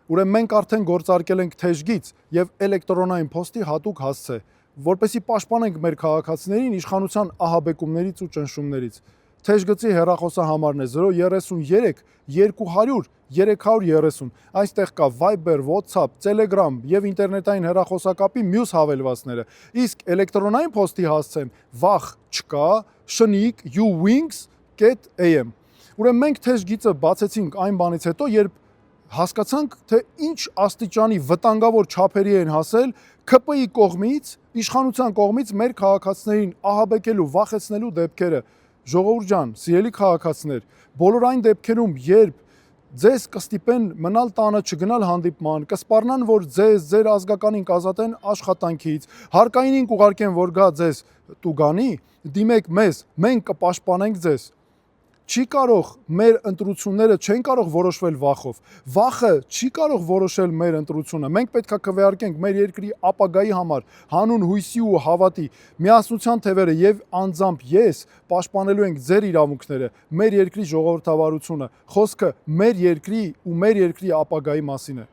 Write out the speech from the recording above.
Ուրեմն մենք արդեն գործարկել ենք թեժգից եւ էլեկտրոնային փոստի հատուկ հասցե, որպեսզի պաշտպանենք մեր քաղաքացիներին իշխանության ահաբեկումներից ու ճնշումներից։ Թեժգծի հեռախոսահամարն է 033 200 330։ Այստեղ կա Viber, WhatsApp, Telegram եւ ինտերնետային հեռախոսակապի մյուս հավելվածները։ Իսկ էլեկտրոնային փոստի հասցեն վախ չկա, շնիկ uwings.am։ Ուրեմն մենք թեժգիծը բացեցինք այն բանից հետո, երբ հասկացանք, թե ինչ աստիճանի վտանգավոր չափերի են հասել ՔՊԻ կողմից, իշխանության կողմից մեր քաղաքացիներին ահաբեկելու, վախեցնելու դեպքերը։ Ժողովուրդ ջան, սիրելի քաղաքացիներ, բոլոր այն դեպքերում, երբ ձեզ կստիպեն մնալ տանը, չգնալ հանդիպման, կսպառնան, որ ձեր ազգականին կազատեն աշխատանքից, հարկայինին կուղարկեն, որ գա ձեզ տուգանի, դիմեք մեզ, մենք կպաշտպանենք ձեզ։ Չի կարող մեր ընտրությունները չեն կարող որոշվել վախով։ Վախը չի կարող որոշել մեր ընտրությունը։ Մենք պետք է քվեարկենք մեր երկրի ապագայի համար, հանուն հույսի ու հավատի, միասնության թևերը եւ անձամբ ես պաշտպանելու ենք ձեր իրավունքները, մեր երկրի ժողովրդավարությունը։ Խոսքը մեր երկրի ու մեր երկրի ապագայի մասին է։